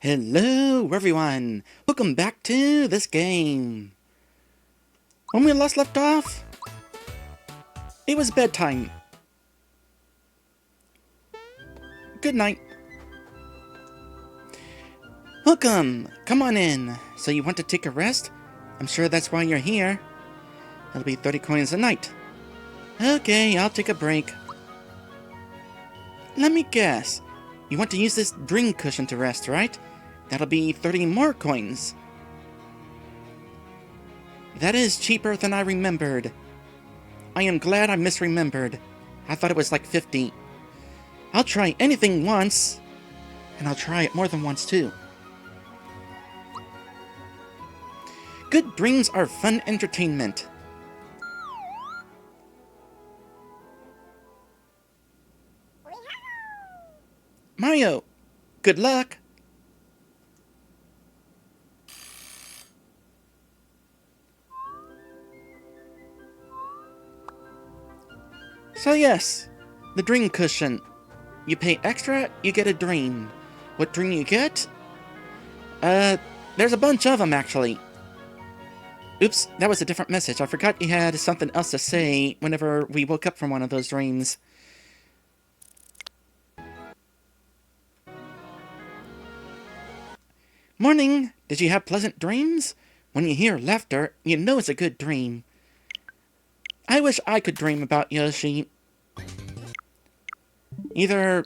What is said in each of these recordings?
Hello everyone! Welcome back to this game! When we last left off, it was bedtime. Good night. Welcome! Come on in. So you want to take a rest? I'm sure that's why you're here. It'll be 30 coins a night. Okay, I'll take a break. Let me guess. You want to use this dream cushion to rest, right? That'll be 30 more coins. That is cheaper than I remembered. I am glad I misremembered. I thought it was like 50. I'll try anything once, and I'll try it more than once too. Good dreams are fun entertainment. Mario, good luck! So yes, the dream cushion. You pay extra, you get a dream. What dream you get? There's a bunch of them actually. Oops, that was a different message. I forgot you had something else to say whenever we woke up from one of those dreams. Morning! Did you have pleasant dreams? When you hear laughter, you know it's a good dream. I wish I could dream about Yoshi. Either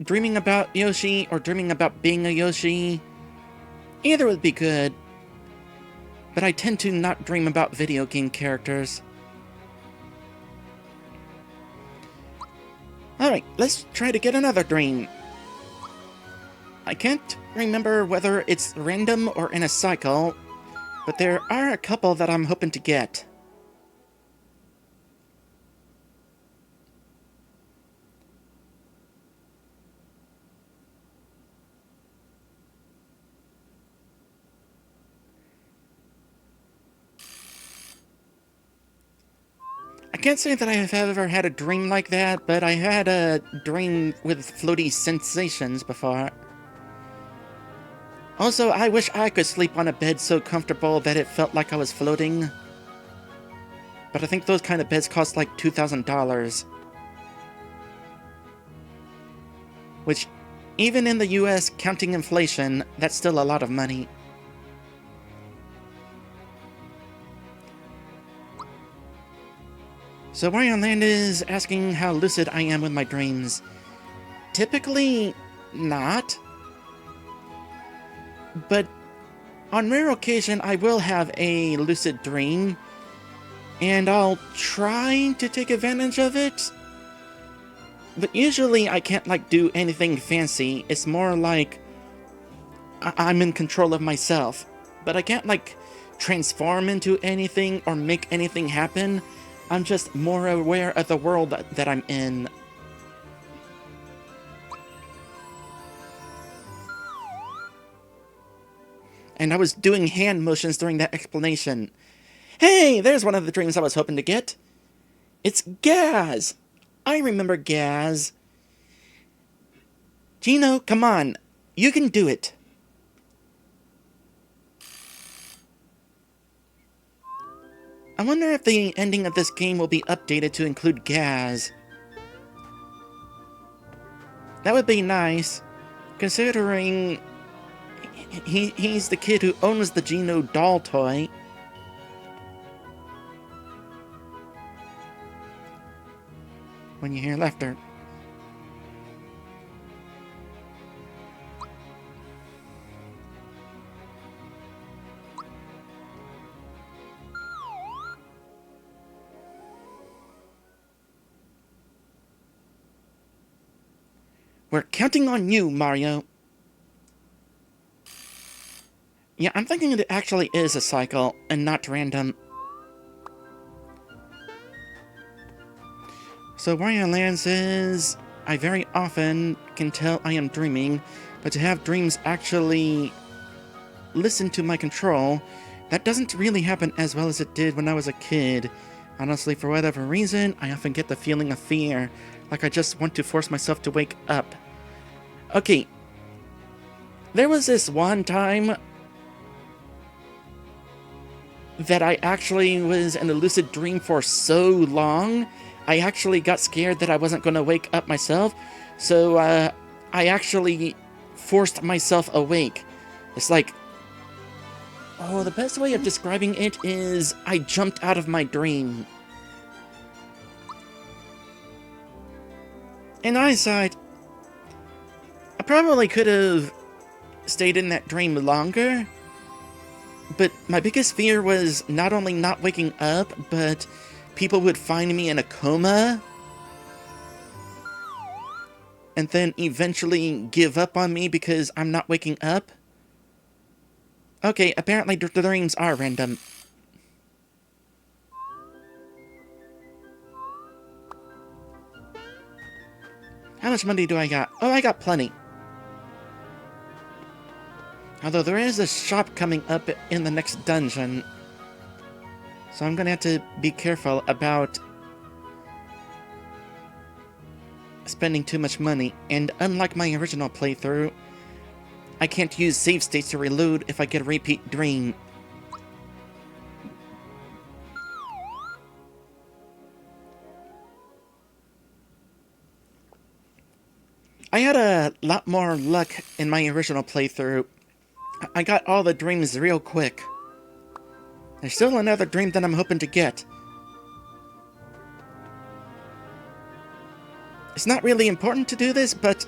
dreaming about Yoshi or dreaming about being a Yoshi. Either would be good. But I tend to not dream about video game characters. Alright, let's try to get another dream. I can't remember whether it's random or in a cycle, but there are a couple that I'm hoping to get. I can't say that I have ever had a dream like that, but I had a dream with floaty sensations before. Also, I wish I could sleep on a bed so comfortable that it felt like I was floating. But I think those kind of beds cost like $2,000. Which, even in the US, counting inflation, that's still a lot of money. So Wario Land is asking how lucid I am with my dreams. Typically, not. But on rare occasion, I will have a lucid dream, and I'll try to take advantage of it. But usually I can't, like, do anything fancy. It's more like I'm in control of myself. But I can't, like, transform into anything or make anything happen. I'm just more aware of the world that I'm in. And I was doing hand motions during that explanation. Hey, there's one of the dreams I was hoping to get. It's Gaz! I remember Gaz. Gino, come on. You can do it. I wonder if the ending of this game will be updated to include Gaz. That would be nice, considering he's the kid who owns the Gino doll toy. When you hear laughter. We're counting on you, Mario. Yeah, I'm thinking it actually is a cycle and not random. So Wario Land says, I very often can tell I am dreaming, but to have dreams actually listen to my control, that doesn't really happen as well as it did when I was a kid. Honestly, for whatever reason, I often get the feeling of fear, like I just want to force myself to wake up. Okay, There was this one time that I actually was in a lucid dream for so long, I actually got scared that I wasn't going to wake up myself, so I actually forced myself awake. It's like, oh, the best way of describing it is I jumped out of my dream. In hindsight, I probably could have stayed in that dream longer, but my biggest fear was not only not waking up, but people would find me in a coma and then eventually give up on me because I'm not waking up. Okay, apparently the dreams are random. How much money do I got? Oh, I got plenty. Although there is a shop coming up in the next dungeon, so I'm gonna have to be careful about spending too much money. And unlike my original playthrough, I can't use save states to reload if I get a repeat dream. I had a lot more luck in my original playthrough. I got all the dreams real quick. There's still another dream that I'm hoping to get. It's not really important to do this, but...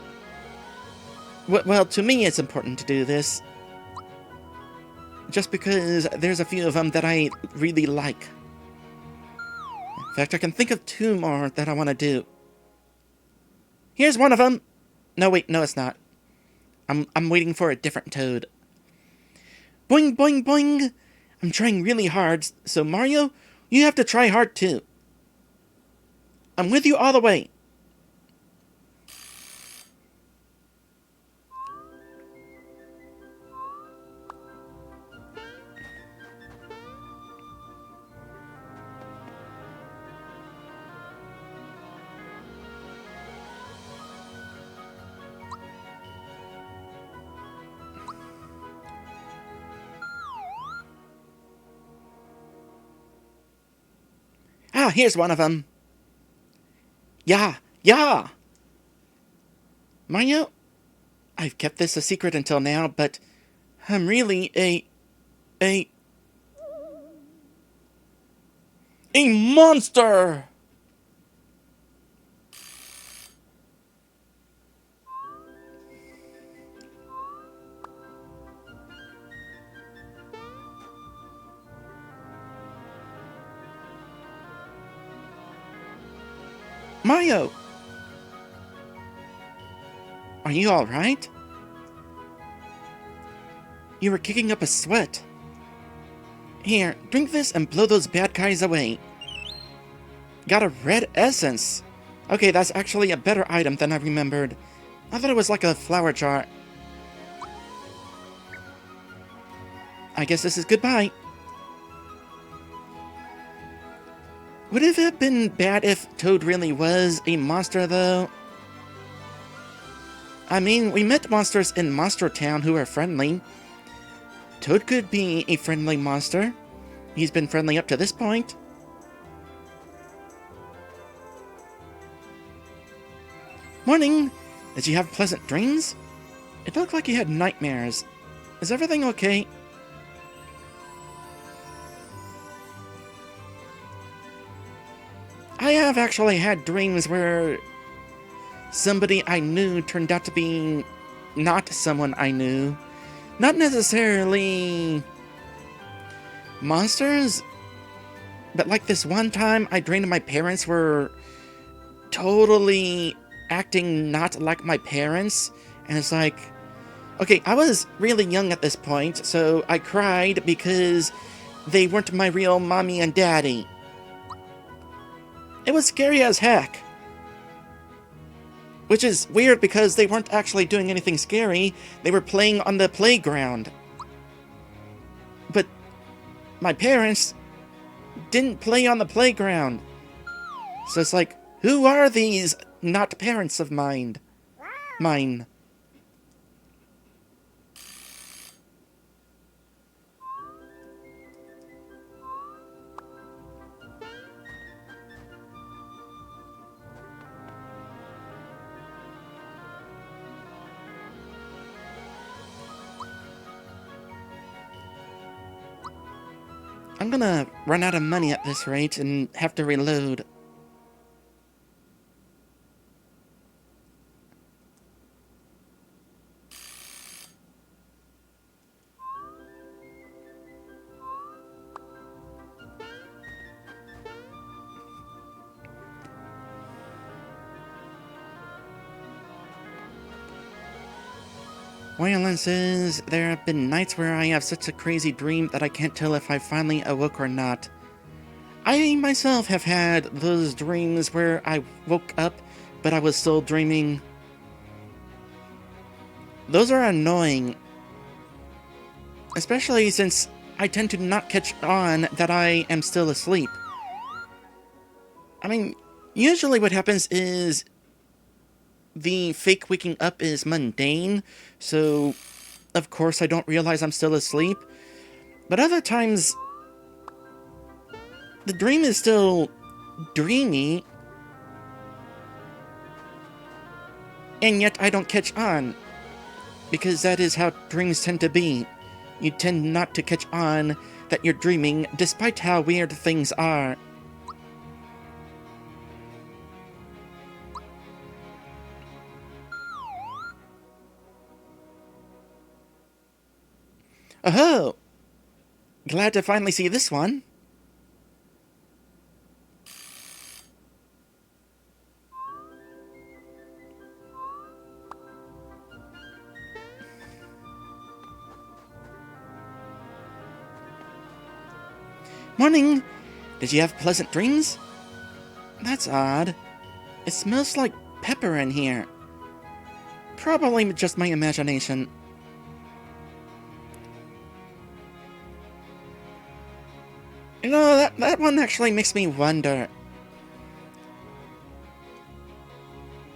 well, to me it's important to do this. Just because there's a few of them that I really like. In fact, I can think of 2 more that I want to do. Here's one of them! No, wait, no it's not. I'm waiting for a different toad. Boing, boing, boing! I'm trying really hard, so Mario, you have to try hard too. I'm with you all the way. Ah, here's one of them. Yeah, yeah! Mario, I've kept this a secret until now, but I'm really a monster! Mario! Are you alright? You were kicking up a sweat. Here, drink this and blow those bad guys away. Got a red essence. Okay, that's actually a better item than I remembered. I thought it was like a flower jar. I guess this is goodbye. Would it have been bad if Toad really was a monster, though? I mean, we met monsters in Monster Town who are friendly. Toad could be a friendly monster. He's been friendly up to this point. Morning! Did you have pleasant dreams? It looked like you had nightmares. Is everything okay? I have actually had dreams where somebody I knew turned out to be not someone I knew. Not necessarily monsters, but like this one time I dreamed my parents were totally acting not like my parents, and it's like, okay, I was really young at this point, so I cried because they weren't my real mommy and daddy. It was scary as heck. Which is weird because they weren't actually doing anything scary. They were playing on the playground. But my parents didn't play on the playground. So it's like, who are these not parents of mine? I'm gonna run out of money at this rate and have to reload. Waylon says, there have been nights where I have such a crazy dream that I can't tell if I finally awoke or not. I myself have had those dreams where I woke up, but I was still dreaming. Those are annoying. Especially since I tend to not catch on that I am still asleep. I mean, usually what happens is the fake waking up is mundane, so of course I don't realize I'm still asleep. But other times, the dream is still dreamy, and yet I don't catch on, because that is how dreams tend to be. You tend not to catch on that you're dreaming, despite how weird things are. Oh! Glad to finally see this one. Morning! Did you have pleasant dreams? That's odd. It smells like pepper in here. Probably just my imagination. You know, that one actually makes me wonder.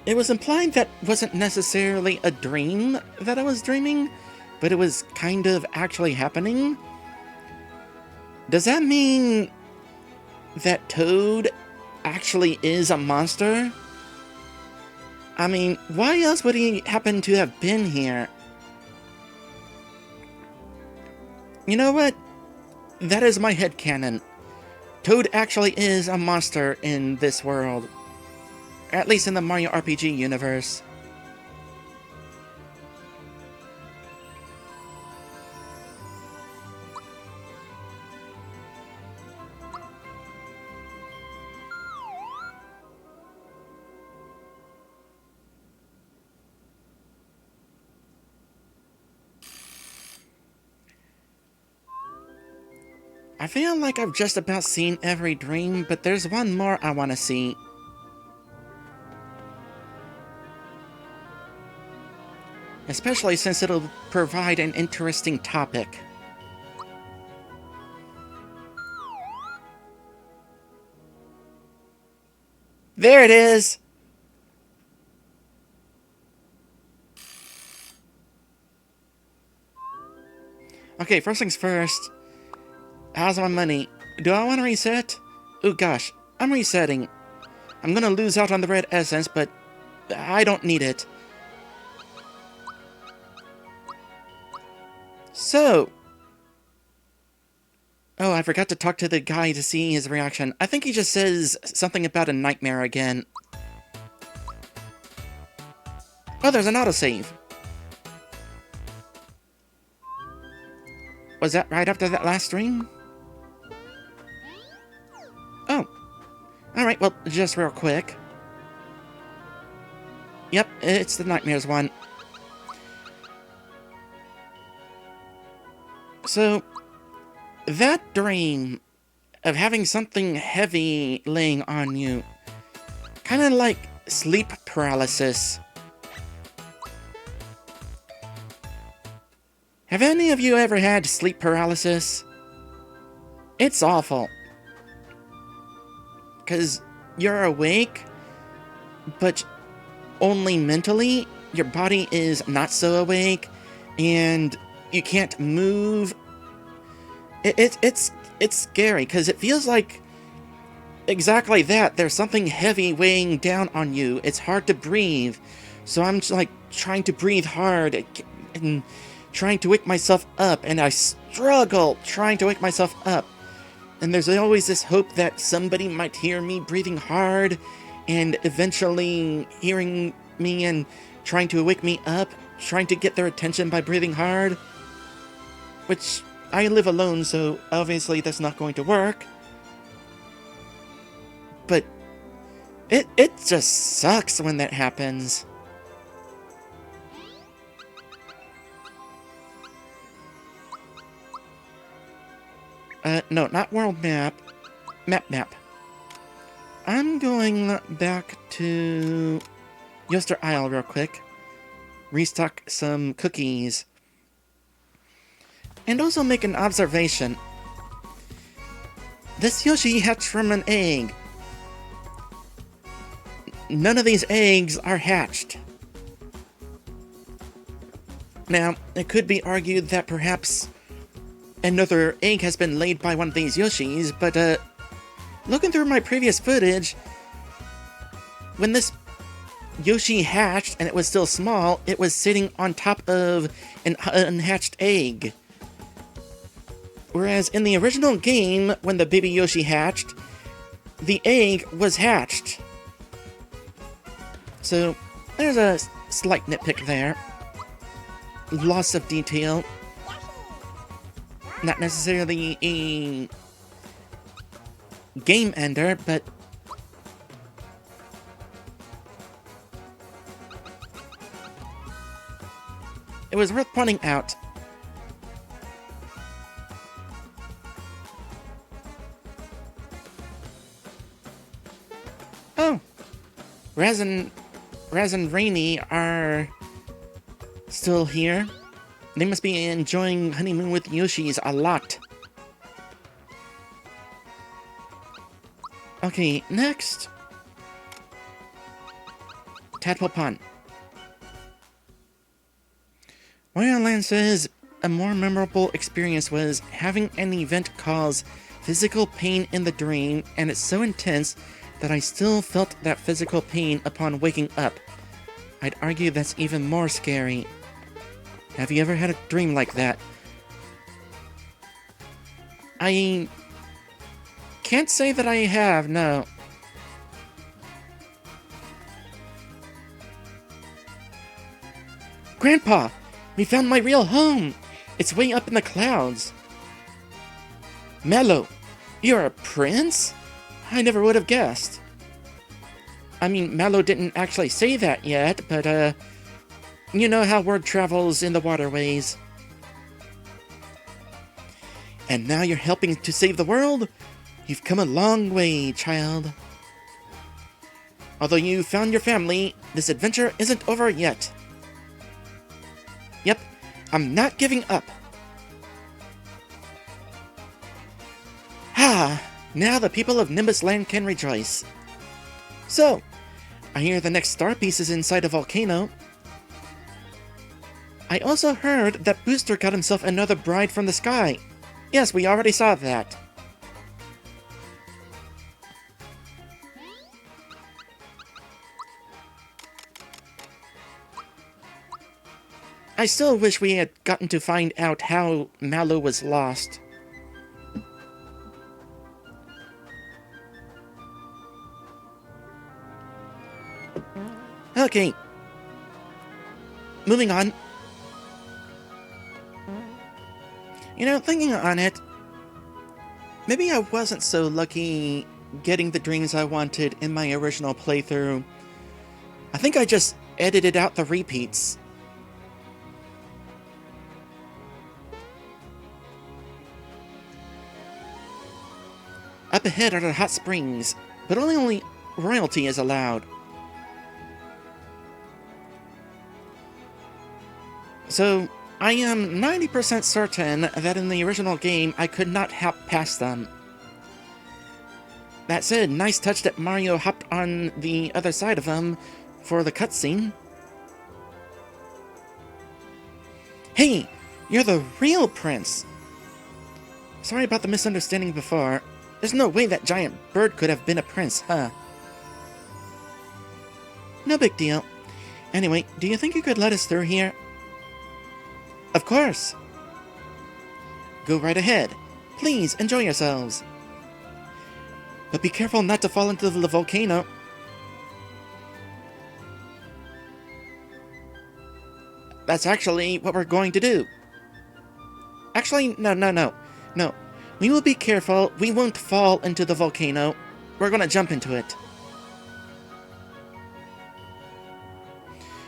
It was implied that wasn't necessarily a dream that I was dreaming, but it was kind of actually happening. Does that mean that Toad actually is a monster? I mean, why else would he happen to have been here? You know what? That is my headcanon. Toad actually is a monster in this world. At least in the Mario RPG universe. I feel like I've just about seen every dream, but there's one more I want to see. Especially since it'll provide an interesting topic. There it is! Okay, first things first. How's my money? Do I want to reset? Oh gosh, I'm resetting. I'm gonna lose out on the red essence, but I don't need it. So... Oh, I forgot to talk to the guy to see his reaction. I think he just says something about a nightmare again. Oh, there's an autosave. Was that right after that last stream? Oh. Alright, well, just real quick. Yep, it's the Nightmares one. So, that dream of having something heavy laying on you, kind of like sleep paralysis. Have any of you ever had sleep paralysis? It's awful. Because you're awake, but only mentally. Your body is not so awake, and you can't move. It's scary, because it feels like exactly that. There's something heavy weighing down on you. It's hard to breathe. So I'm just like trying to breathe hard and trying to wake myself up, and I struggle trying to wake myself up. And there's always this hope that somebody might hear me breathing hard and eventually hearing me and trying to wake me up, trying to get their attention by breathing hard. Which, I live alone, so obviously that's not going to work. But it just sucks when that happens. No, not world map. Map. I'm going back to Yoster Isle real quick. Restock some cookies. And also make an observation. This Yoshi hatched from an egg. None of these eggs are hatched. Now, it could be argued that perhaps another egg has been laid by one of these Yoshis, but looking through my previous footage, when this Yoshi hatched and it was still small, it was sitting on top of an unhatched egg. Whereas in the original game, when the baby Yoshi hatched, the egg was hatched. So, there's a slight nitpick there. Loss of detail. Not necessarily a game ender, but it was worth pointing out. Oh! Raz and Rainy are still here. They must be enjoying honeymoon with Yoshis a lot. Okay, next. Tadpole Pond. Wonderland says a more memorable experience was having an event cause physical pain in the dream, and it's so intense that I still felt that physical pain upon waking up. I'd argue that's even more scary. Have you ever had a dream like that? I can't say that I have, no. Grandpa! We found my real home! It's way up in the clouds. Mallow, you're a prince? I never would have guessed. I mean, Mallow didn't actually say that yet, but, you know how word travels in the waterways. And now you're helping to save the world? You've come a long way, child. Although you found your family, this adventure isn't over yet. Yep, I'm not giving up. Ah, now the people of Nimbus Land can rejoice. So, I hear the next star piece is inside a volcano. I also heard that Booster got himself another bride from the sky. Yes, we already saw that. I still wish we had gotten to find out how Mallow was lost. Okay. Moving on. You know, thinking on it, maybe I wasn't so lucky getting the dreams I wanted in my original playthrough. I think I just edited out the repeats. Up ahead are the hot springs, but only royalty is allowed. So, I am 90% certain that in the original game I could not hop past them. That said, nice touch that Mario hopped on the other side of them for the cutscene. Hey, you're the real prince! Sorry about the misunderstanding before. There's no way that giant bird could have been a prince, huh? No big deal. Anyway, do you think you could let us through here? Of course! Go right ahead. Please, enjoy yourselves. But be careful not to fall into the volcano. That's actually what we're going to do. Actually, no. We will be careful. We won't fall into the volcano. We're going to jump into it.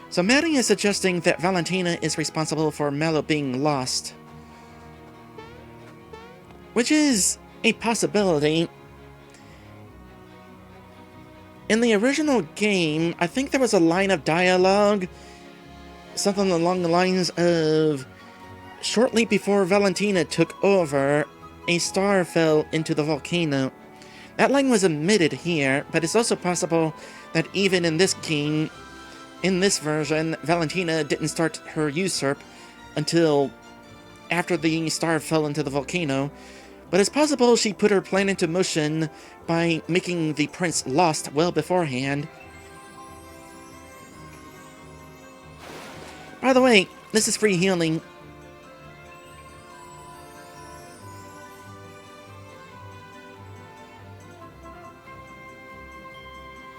So Maddie is suggesting that Valentina is responsible for Mallow being lost. Which is a possibility. In the original game, I think there was a line of dialogue, something along the lines of, shortly before Valentina took over, a star fell into the volcano. That line was omitted here, but it's also possible that even in this game, in this version, Valentina didn't start her usurp until after the star fell into the volcano. But it's possible she put her plan into motion by making the prince lost well beforehand. By the way, this is free healing.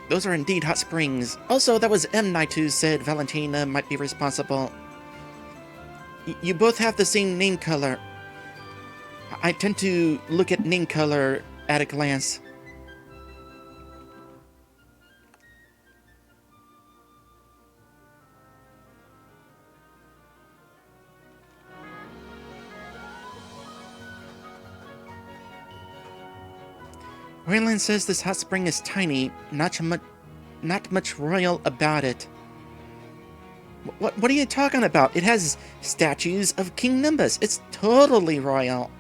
Those are indeed hot springs. Also, that was M. Knight who said Valentina might be responsible. You both have the same name color. I tend to look at name color at a glance. Raylan says this hot spring is tiny, not much royal about it. What are you talking about? It has statues of King Nimbus. It's totally royal.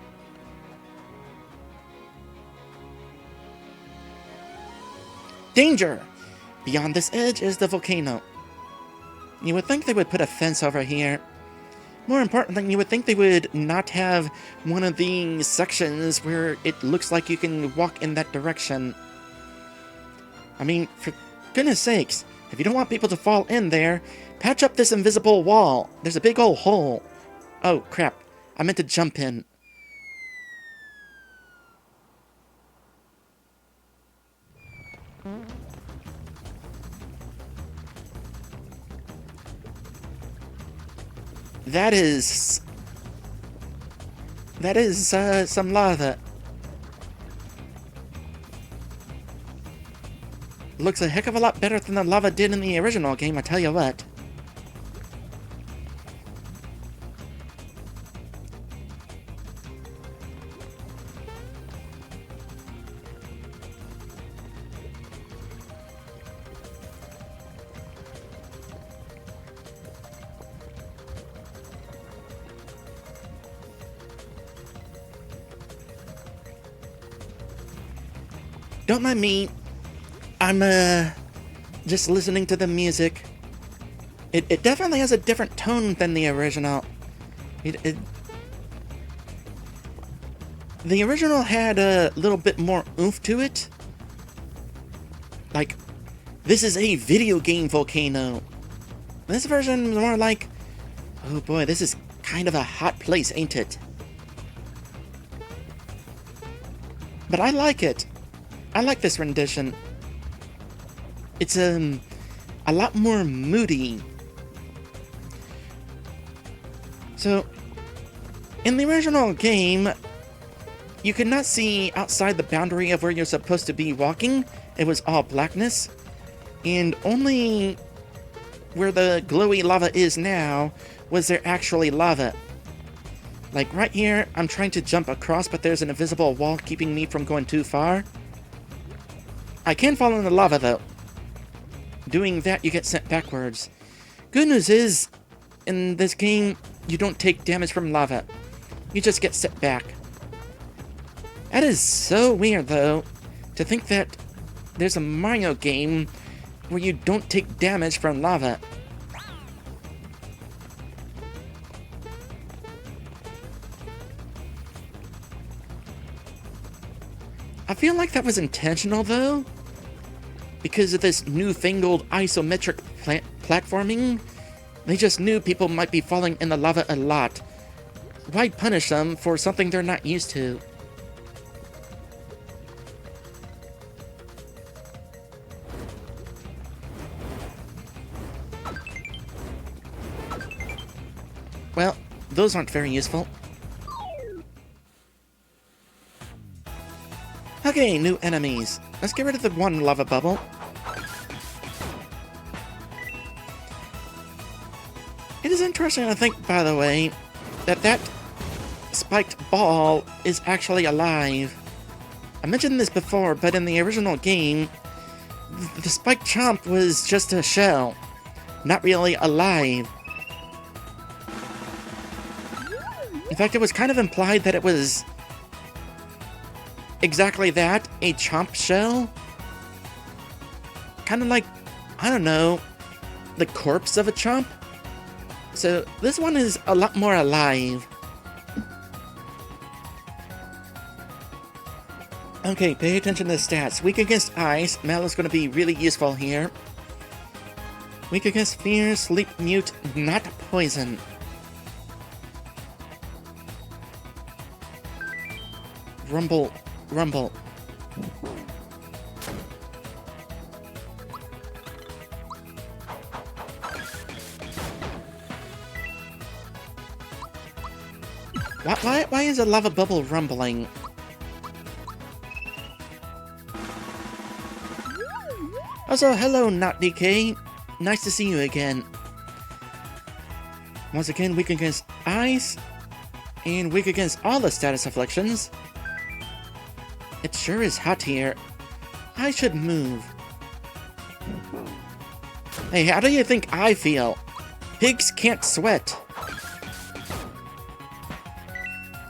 Danger! Beyond this edge is the volcano. You would think they would put a fence over here. More importantly, you would think they would not have one of these sections where it looks like you can walk in that direction. I mean, for goodness sakes, if you don't want people to fall in there, patch up this invisible wall. There's a big old hole. Oh, crap. I meant to jump in. That is some lava. Looks a heck of a lot better than the lava did in the original game, I tell you what. Don't mind me. I'm, just listening to the music. It definitely has a different tone than the original. The original had a little bit more oomph to it. Like, this is a video game volcano. This version is more like, oh boy, this is kind of a hot place, ain't it? But I like it. I like this rendition. It's a lot more moody. So, in the original game, you could not see outside the boundary of where you're supposed to be walking. It was all blackness. And only where the glowy lava is now was there actually lava. Like right here, I'm trying to jump across, but there's an invisible wall keeping me from going too far. I can fall in the lava, though. Doing that, you get sent backwards. Good news is, in this game, you don't take damage from lava. You just get set back. That is so weird, though, to think that there's a Mario game where you don't take damage from lava. I feel like that was intentional, though, because of this newfangled isometric platforming. They just knew people might be falling in the lava a lot. Why punish them for something they're not used to? those aren't very useful. Okay, new enemies. Let's get rid of the one lava bubble. It is interesting to think, by the way, that spiked ball is actually alive. I mentioned this before, but in the original game, the spiked chomp was just a shell, not really alive. In fact, it was kind of implied that it was exactly that, a chomp shell. Kind of like, I don't know, the corpse of a chomp. So this one is a lot more alive. Okay, pay attention to the stats. Weak against ice. Mallow's going to be really useful here. Weak against fear, sleep, mute, not poison. Rumble, rumble. Why is a lava bubble rumbling? Also, hello, Not DK. Nice to see you again. Once again, weak against ice, and weak against all the status afflictions. It sure is hot here. I should move. Hey, how do you think I feel? Pigs can't sweat.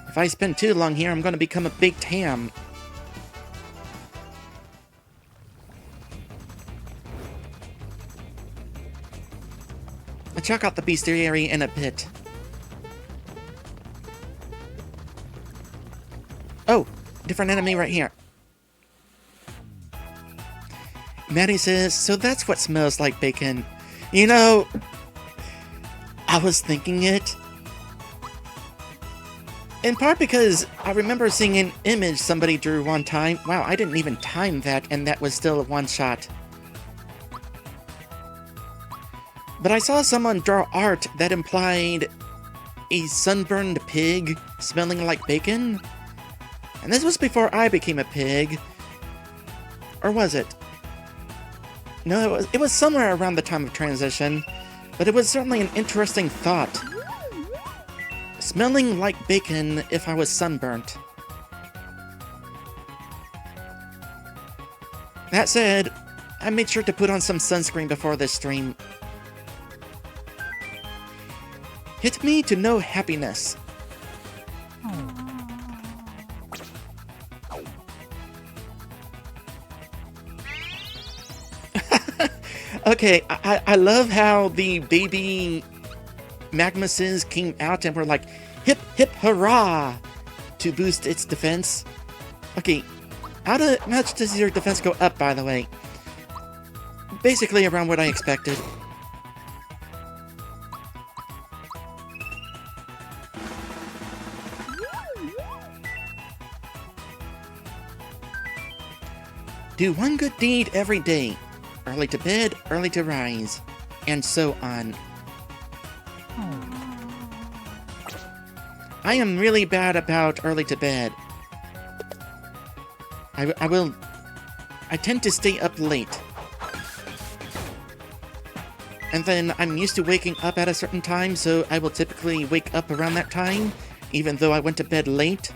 If I spend too long here, I'm gonna become a baked ham. I'll check out the bestiary in a bit. Oh, different enemy right here. Maddie says, so that's what smells like bacon. You know, I was thinking it. In part because I remember seeing an image somebody drew one time. Wow, I didn't even time that, and that was still a one-shot. But I saw someone draw art that implied a sunburned pig smelling like bacon. And this was before I became a pig. Or was it? No, it was somewhere around the time of transition. But it was certainly an interesting thought. Smelling like bacon if I was sunburnt. That said, I made sure to put on some sunscreen before this stream. Hit me to know happiness. Okay, I love how the baby Magmuses came out and were like, hip hip hurrah, to boost its defense. Okay, how much does your defense go up, by the way? Basically around what I expected. Do one good deed every day. Early to bed, early to rise. And so on. I am really bad about early to bed. I tend to stay up late. And then I'm used to waking up at a certain time, so I will typically wake up around that time, even though I went to bed late.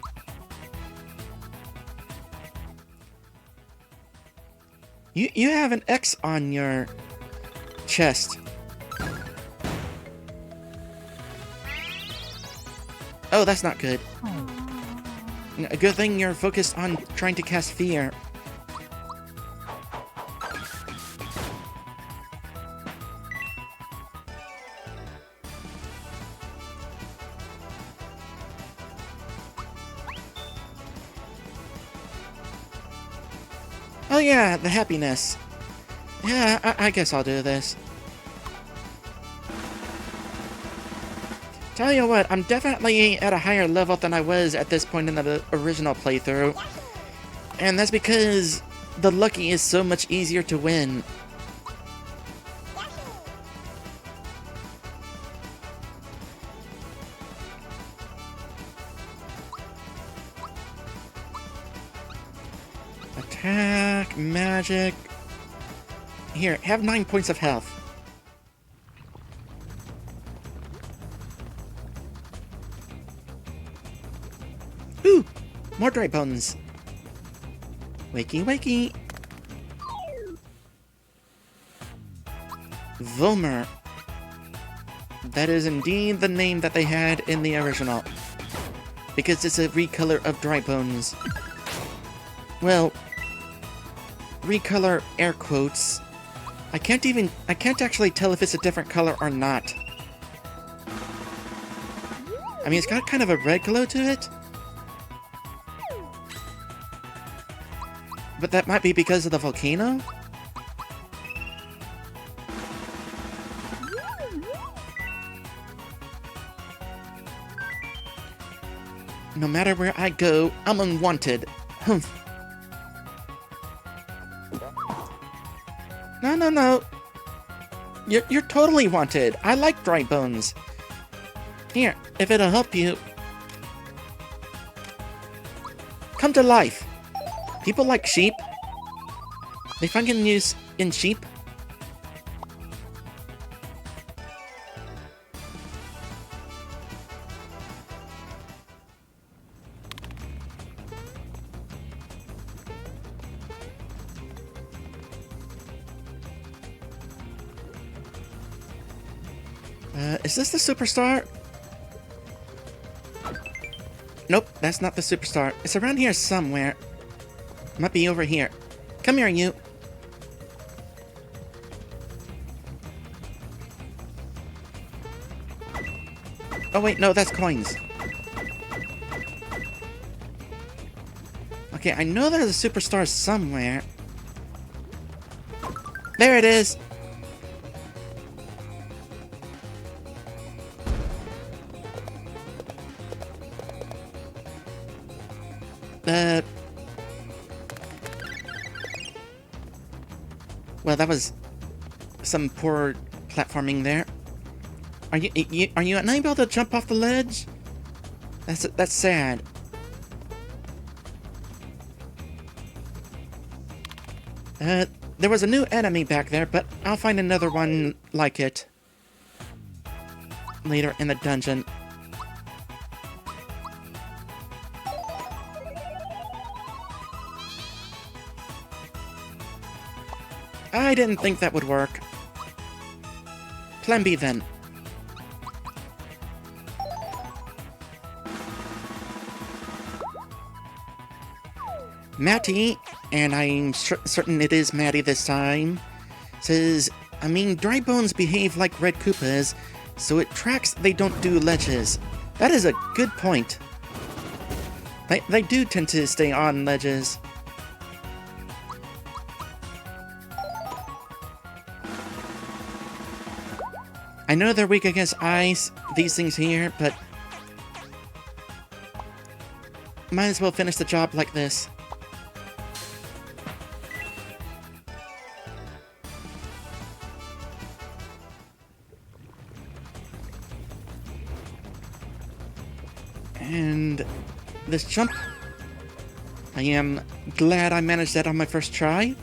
You have an X on your chest. Oh, that's not good. A good thing you're focused on trying to cast fear. Oh yeah, the happiness. Yeah, I guess I'll do this. Tell you what, I'm definitely at a higher level than I was at this point in the original playthrough. And that's because the Lucky is so much easier to win. Attack, magic. Here, have 9 points of health. Ooh, more dry bones. Wakey, wakey. Vomer. That is indeed the name that they had in the original. Because it's a recolor of dry bones. Well, recolor air quotes. I can't actually tell if it's a different color or not. I mean, it's got kind of a red glow to it. But that might be because of the volcano? No matter where I go, I'm unwanted. Humph. No. You're totally wanted. I like dry bones. Here, if it'll help you. Come to life. People like sheep. They find use in sheep. Is this the superstar? Nope, that's not the superstar. It's around here somewhere. Might be over here. Come here, you. Oh wait, no, that's coins. Okay, I know there's a superstar somewhere. There it is! Well, that was some poor platforming there. Are you unable to jump off the ledge? That's sad. There was a new enemy back there, but I'll find another one like it later in the dungeon. I didn't think that would work. Plan B then. Matty, and I'm certain it is Matty this time, says, I mean, dry bones behave like red Koopas, so it tracks they don't do ledges. That is a good point. They do tend to stay on ledges. I know they're weak against ice, these things here, but might as well finish the job like this. And this jump, I am glad I managed that on my first try.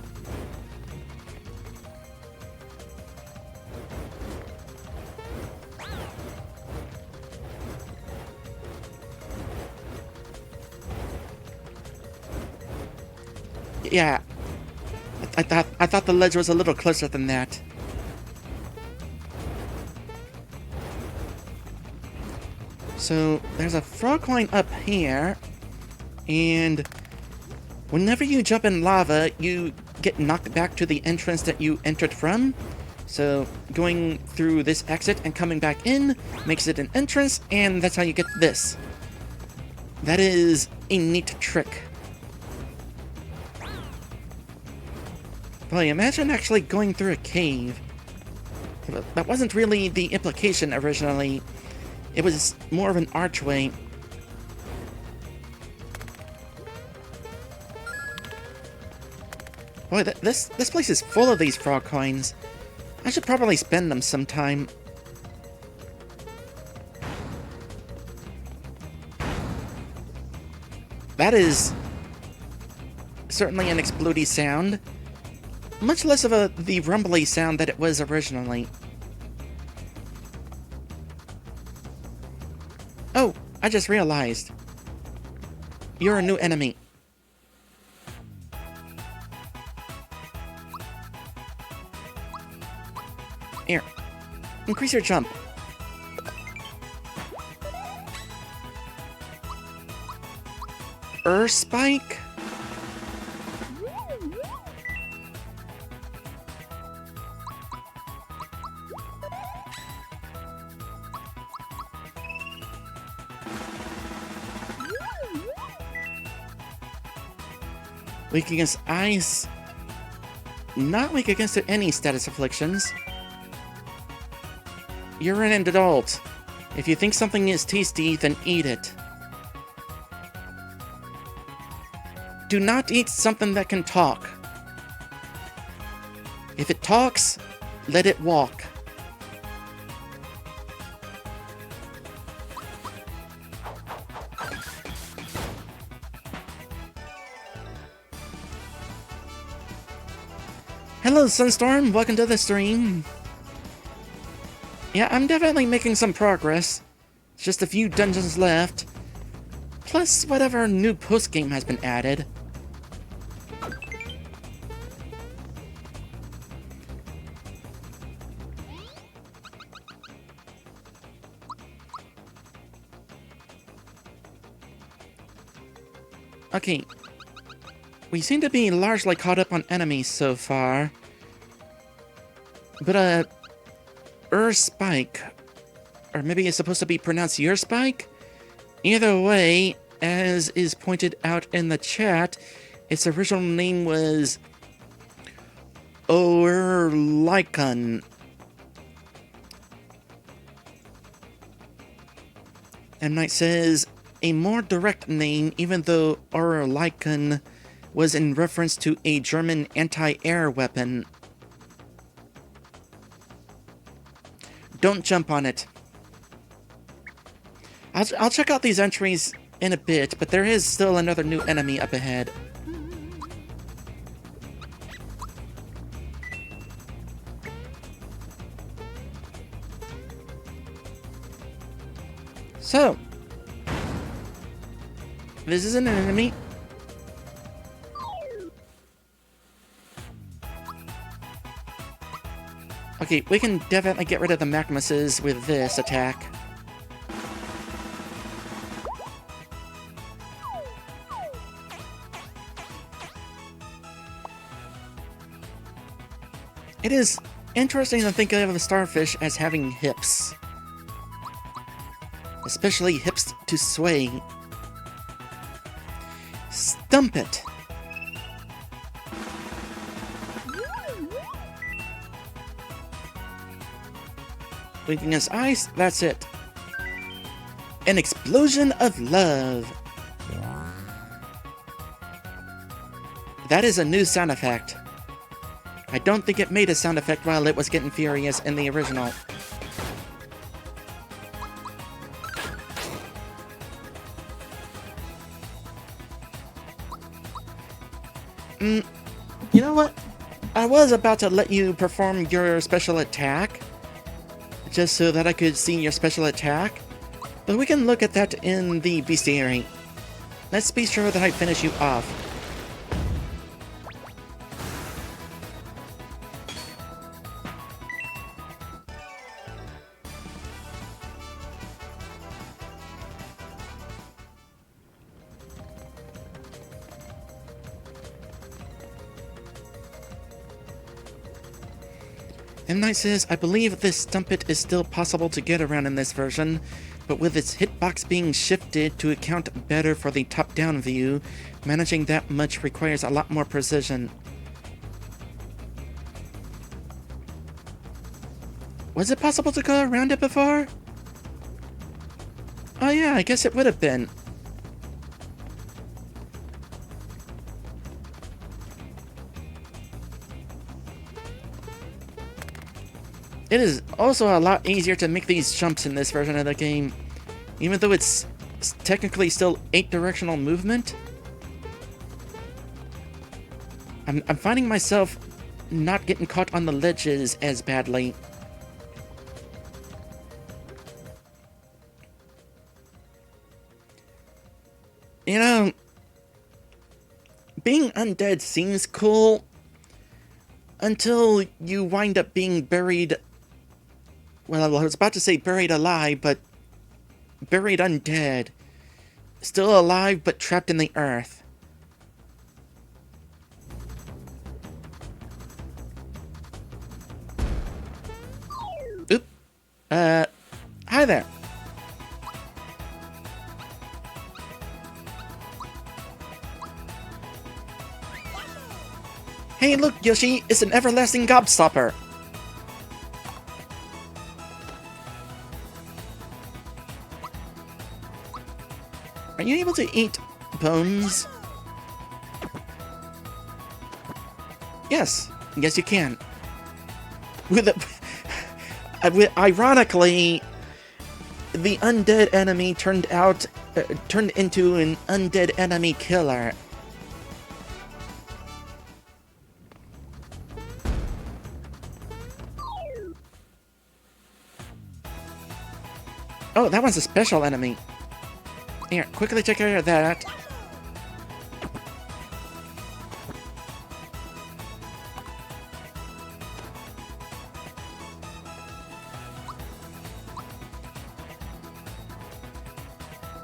Yeah, I thought the ledge was a little closer than that. So there's a frog coin up here, and whenever you jump in lava, you get knocked back to the entrance that you entered from. So going through this exit and coming back in makes it an entrance, and that's how you get this. That is a neat trick. Boy, imagine actually going through a cave. That wasn't really the implication originally. It was more of an archway. Boy, this place is full of these frog coins. I should probably spend them sometime. That is certainly an explodey sound. Much less of the rumbly sound that it was originally. Oh, I just realized. You're a new enemy. Here. Increase your jump. Spike? Weak against ice. Not weak against any status afflictions. You're an adult. If you think something is tasty, then eat it. Do not eat something that can talk. If it talks, let it walk. Hello, Sunstorm. Welcome to the stream. Yeah, I'm definitely making some progress. Just a few dungeons left. Plus, whatever new post-game has been added. Okay. We seem to be largely caught up on enemies so far. But, Spike, or maybe it's supposed to be pronounced your Spike? Either way, as is pointed out in the chat, its original name was Oerlikon. M. Knight says, a more direct name, even though Oerlikon was in reference to a German anti-air weapon. Don't jump on it. I'll check out these entries in a bit, but there is still another new enemy up ahead. So, this is an enemy. Okay, we can definitely get rid of the Magnuses with this attack. It is interesting to think of a starfish as having hips. Especially hips to sway. Stump it! Weakness ice, that's it. An explosion of love. That is a new sound effect. I don't think it made a sound effect while it was getting furious in the original. You know what? I was about to let you perform your special attack, just so that I could see your special attack, but we can look at that in the bestiary. Let's be sure that I finish you off. M. Knight says, I believe this Stumpet is still possible to get around in this version, but with its hitbox being shifted to account better for the top-down view, managing that much requires a lot more precision. Was it possible to go around it before? Oh yeah, I guess it would have been. It is also a lot easier to make these jumps in this version of the game, even though it's technically still 8-directional movement. I'm finding myself not getting caught on the ledges as badly. You know, being undead seems cool until you wind up being buried. Well, I was about to say buried alive, but buried undead. Still alive, but trapped in the earth. Oop. Hi there. Hey, look, Yoshi, it's an everlasting gobstopper. Are you able to eat bones? Yes, yes you can. Ironically, the undead enemy turned into an undead enemy killer. Oh, that one's a special enemy. Here, quickly take care of that.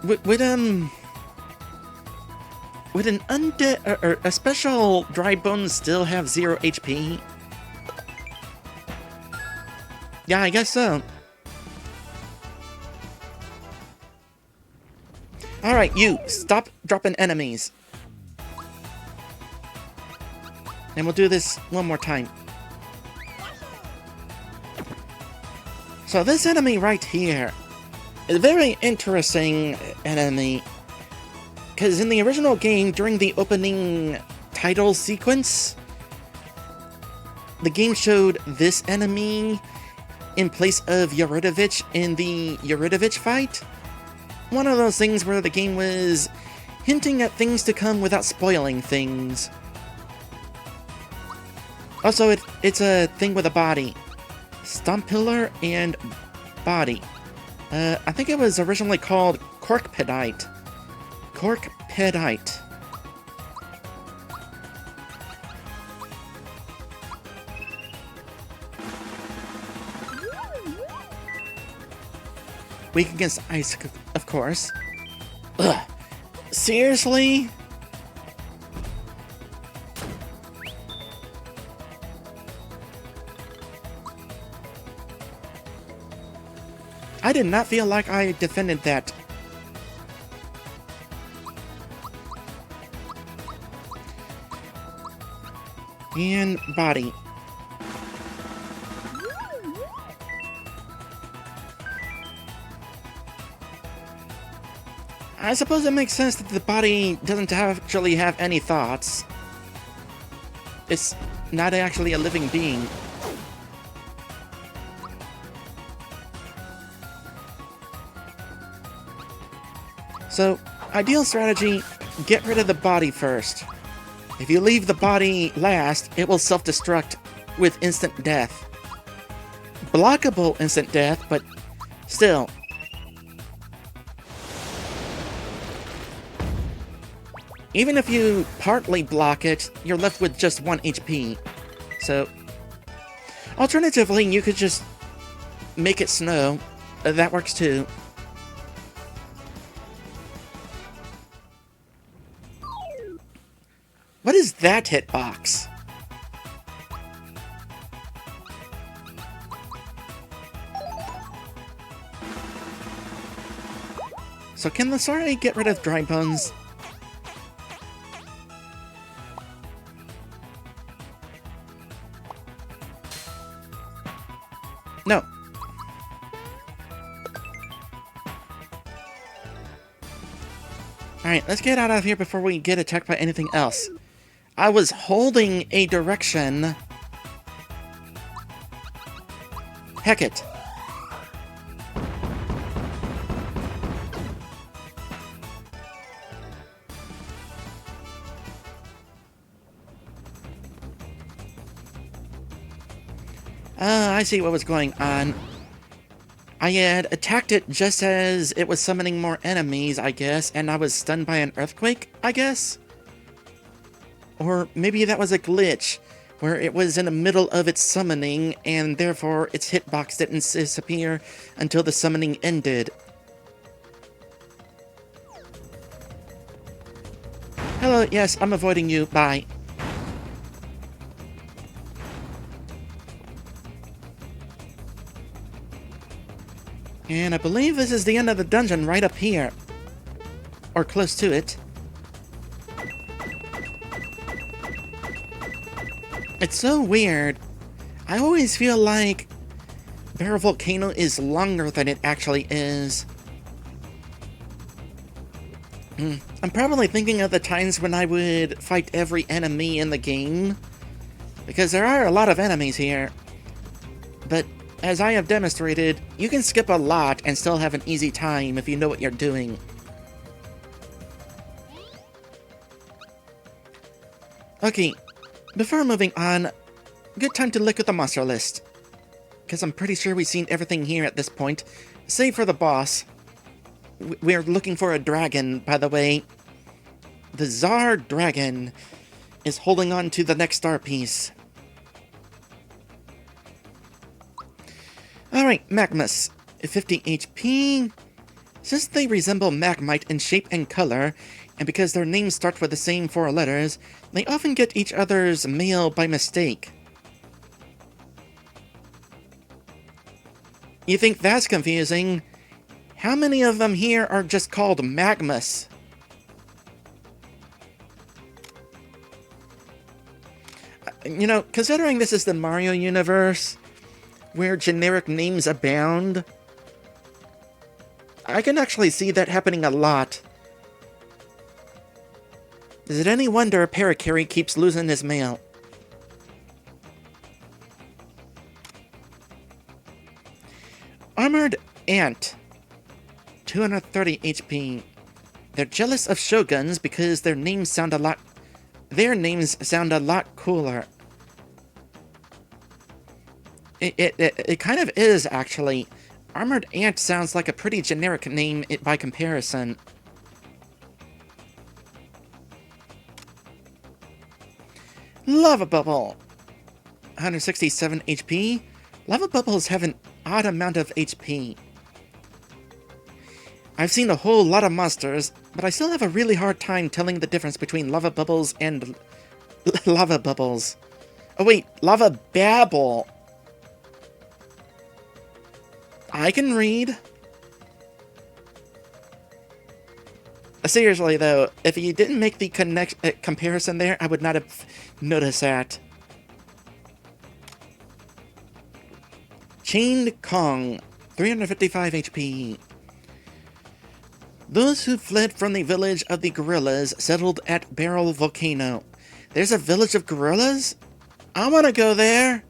Would an undead or a special dry bone still have 0 HP? Yeah, I guess so. Alright, you, stop dropping enemies. And we'll do this one more time. So this enemy right here is a very interesting enemy. Because in the original game, during the opening title sequence, the game showed this enemy in place of Yuridovich in the Yuridovich fight. One of those things where the game was hinting at things to come without spoiling things. Also, it's a thing with a body. Stomp pillar and body. I think it was originally called Corkpedite. Corkpedite. Weak against ice, of course. Ugh. Seriously? I did not feel like I defended that. And body. I suppose it makes sense that the body doesn't actually have any thoughts. It's not actually a living being. So, ideal strategy, get rid of the body first. If you leave the body last, it will self-destruct with instant death. Blockable instant death, but still. Even if you partly block it, you're left with just 1 HP. So, alternatively, you could just make it snow. That works too. What is that hitbox? So can the Sari get rid of dry bones? No. Alright, let's get out of here before we get attacked by anything else. I was holding a direction. Heck it. I see what was going on. I had attacked it just as it was summoning more enemies, I guess, and I was stunned by an earthquake, I guess? Or maybe that was a glitch, where it was in the middle of its summoning, and therefore its hitbox didn't disappear until the summoning ended. Hello, yes, I'm avoiding you, bye. And I believe this is the end of the dungeon right up here. Or close to it. It's so weird. I always feel like Barrel Volcano is longer than it actually is. I'm probably thinking of the times when I would fight every enemy in the game, because there are a lot of enemies here. But as I have demonstrated, you can skip a lot and still have an easy time if you know what you're doing. Okay, before moving on, good time to look at the monster list, because I'm pretty sure we've seen everything here at this point, save for the boss. We're looking for a dragon, by the way. The Tsar Dragon is holding on to the next star piece. Alright, Magmus, 50 HP. Since they resemble Magmite in shape and color, and because their names start with the same 4 letters, they often get each other's mail by mistake. You think that's confusing? How many of them here are just called Magmus? You know, considering this is the Mario universe, where generic names abound, I can actually see that happening a lot. Is it any wonder Parakarry keeps losing his mail? Armored Ant, 230 HP. They're jealous of shoguns because their names sound a lot cooler. It kind of is, actually. Armored Ant sounds like a pretty generic name by comparison. Lava Bubble, 167 HP. Lava Bubbles have an odd amount of HP. I've seen a whole lot of monsters, but I still have a really hard time telling the difference between Lava Bubbles and Lava Bubbles. Oh wait, Lava Babble. I can read. Seriously though, if you didn't make the comparison there, I would not have noticed that. Chained Kong, 355 HP. Those who fled from the village of the gorillas settled at Barrel Volcano. There's a village of gorillas? I want to go there!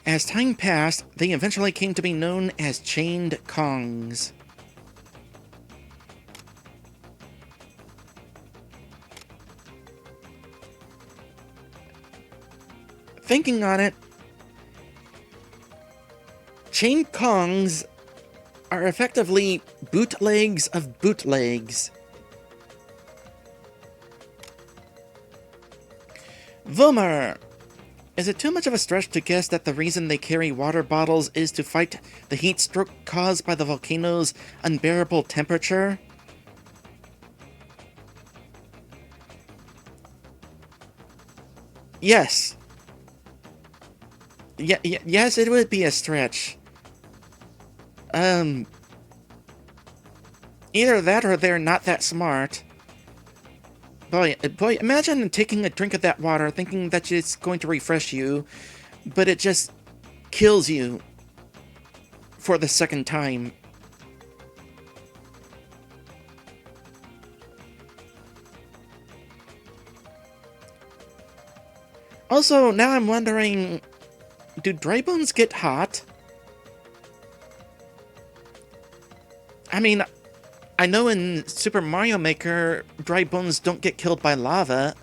As time passed, they eventually came to be known as Chained Kongs. Thinking on it, Chained Kongs are effectively bootlegs of bootlegs. Vomer! Is it too much of a stretch to guess that the reason they carry water bottles is to fight the heat stroke caused by the volcano's unbearable temperature? Yes. Yes, it would be a stretch. Either that or they're not that smart. Boy, imagine taking a drink of that water thinking that it's going to refresh you, but it just kills you for the second time. Also, now I'm wondering, do dry bones get hot? I mean, I know in Super Mario Maker, dry bones don't get killed by lava.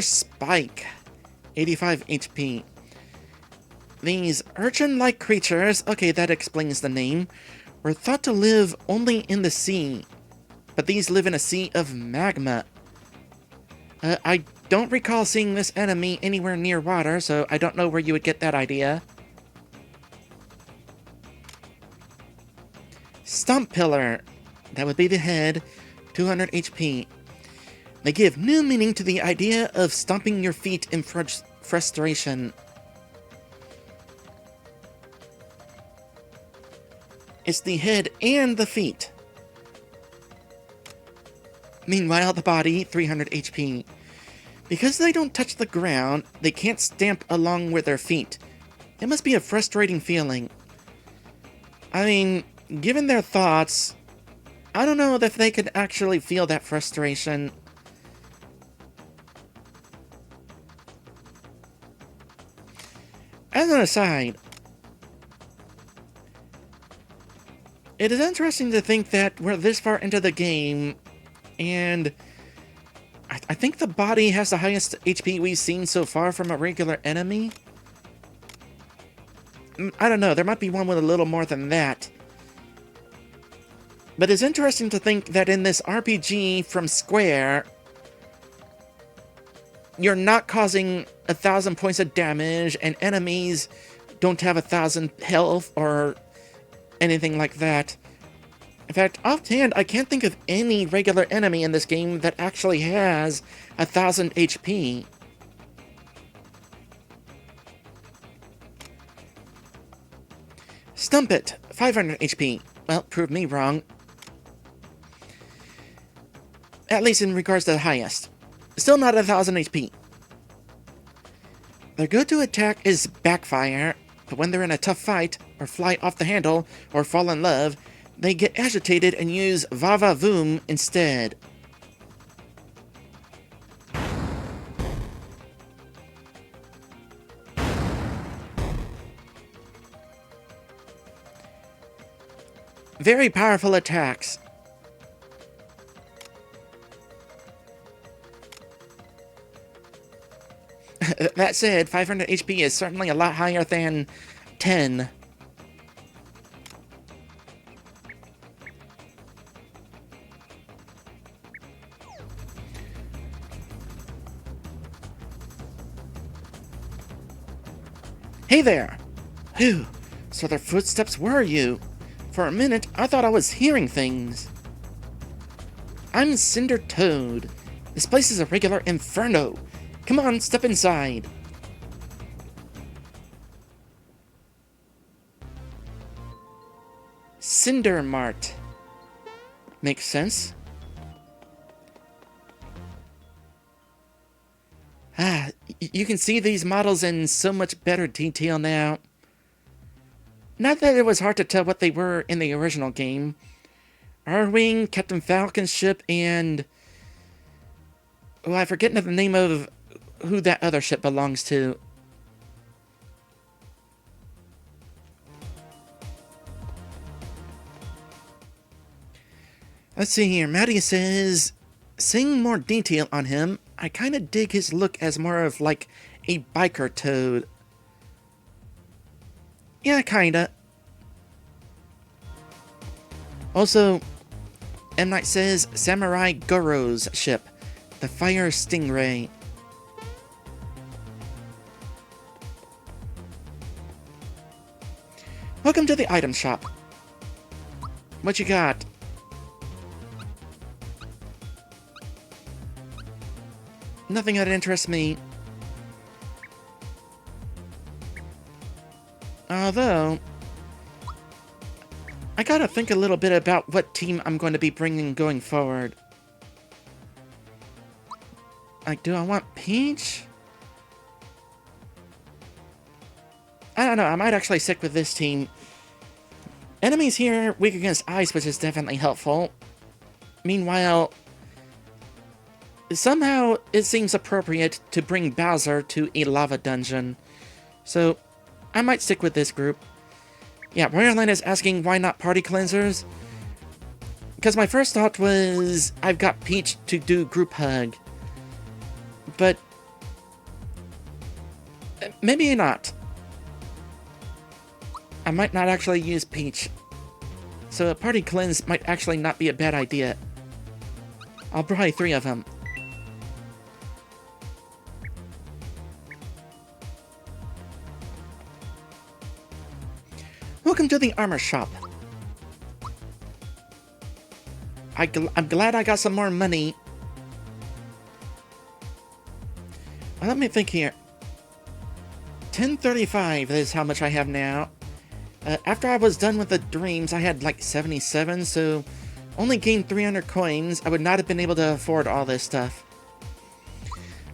Spike, 85 HP. These urchin-like creatures, okay, that explains the name, were thought to live only in the sea, but these live in a sea of magma. I don't recall seeing this enemy anywhere near water, so I don't know where you would get that idea. Stump Pillar, that would be the head, 200 HP. They give new meaning to the idea of stomping your feet in frustration. It's the head and the feet. Meanwhile, the body, 300 HP. Because they don't touch the ground, they can't stamp along with their feet. It must be a frustrating feeling. I mean, given their thoughts, I don't know if they could actually feel that frustration. As an aside, it is interesting to think that we're this far into the game, and I think the body has the highest HP we've seen so far from a regular enemy. I don't know, there might be one with a little more than that. But it's interesting to think that in this RPG from Square, you're not causing 1,000 points of damage, and enemies don't have 1,000 health or anything like that. In fact, offhand, I can't think of any regular enemy in this game that actually has 1,000 HP. Stump It, 500 HP. Well, prove me wrong. At least in regards to the highest. Still not 1,000 HP. Their go-to attack is Backfire, but when they're in a tough fight, or fly off the handle, or fall in love, they get agitated and use Va-Va-Voom instead. Very powerful attacks. That said, 500 HP is certainly a lot higher than 10. Hey there! Whew, so their footsteps were you. For a minute, I thought I was hearing things. I'm Cinder Toad. This place is a regular inferno. Come on, step inside. Cinder Mart. Makes sense. You can see these models in so much better detail now. Not that it was hard to tell what they were in the original game. Arwing, Captain Falcon's ship, and... oh, I forget the name of who that other ship belongs to. Let's see here. Maddie says, seeing more detail on him, I kind of dig his look as more of like a biker toad. Yeah, kinda. Also, M. Night says, Samurai Goro's ship, the Fire Stingray. Welcome to the item shop. What you got? Nothing that interests me. Although, I gotta think a little bit about what team I'm going to be bringing going forward. Like, do I want Peach? I don't know, I might actually stick with this team. Enemies here weak against ice, which is definitely helpful. Meanwhile, somehow it seems appropriate to bring Bowser to a lava dungeon. So, I might stick with this group. Yeah, Royalline is asking why not party cleansers? Because my first thought was, I've got Peach to do group hug. But maybe not. I might not actually use Peach. So a party cleanse might actually not be a bad idea. I'll buy 3 of them. Welcome to the armor shop. I'm glad I got some more money. Well, let me think here. 1035 is how much I have now. After I was done with the dreams, I had like 77, so only gained 300 coins. I would not have been able to afford all this stuff.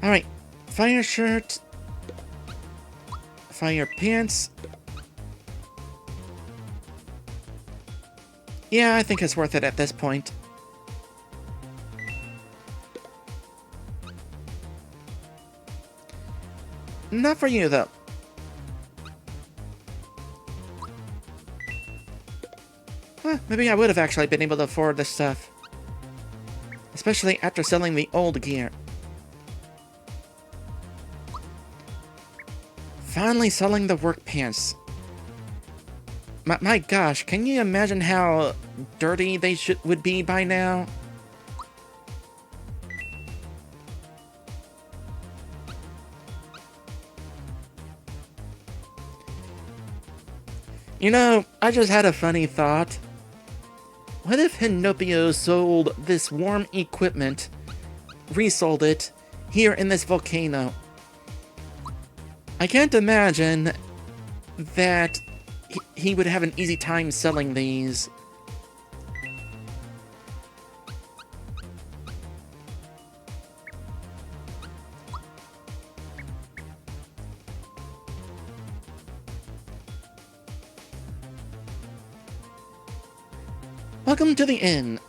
Alright, fire shirt, fire pants. Yeah, I think it's worth it at this point. Not for you, though. Maybe I would have actually been able to afford this stuff. Especially after selling the old gear. Finally selling the work pants. My gosh, can you imagine how dirty they would be by now? You know, I just had a funny thought. What if Hinopio sold this warm equipment, resold it, here in this volcano? I can't imagine that he would have an easy time selling these. Welcome to the inn.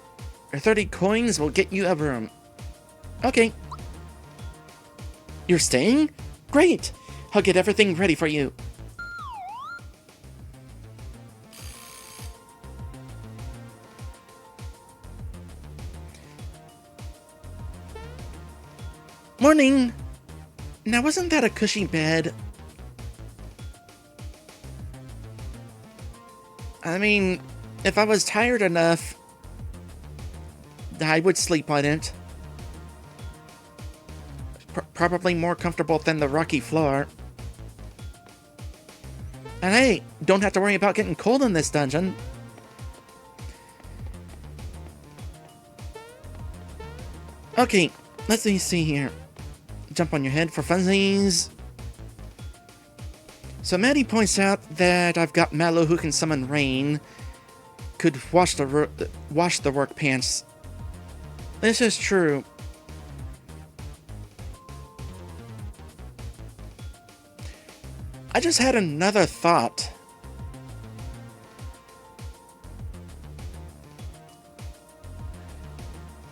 Your 30 coins will get you a room. Okay. You're staying? Great! I'll get everything ready for you. Morning! Now, wasn't that a cushy bed? I mean, if I was tired enough, I would sleep on it. Probably more comfortable than the rocky floor. And hey, don't have to worry about getting cold in this dungeon. Okay, let's see here. Jump on your head for funsies. So Maddie points out that I've got Mallow who can summon rain. Could wash the work pants. This is true. I just had another thought.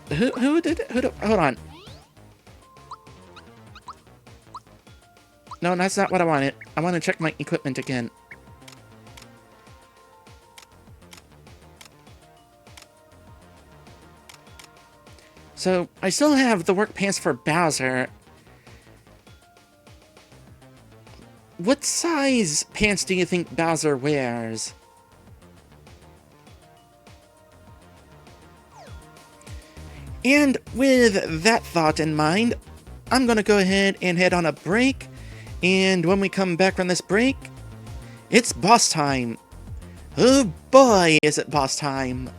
Who did it? Hold on. No, that's not what I wanted. I want to check my equipment again. So, I still have the work pants for Bowser. What size pants do you think Bowser wears? And with that thought in mind, I'm gonna go ahead and head on a break. And when we come back from this break, it's boss time. Oh boy, is it boss time.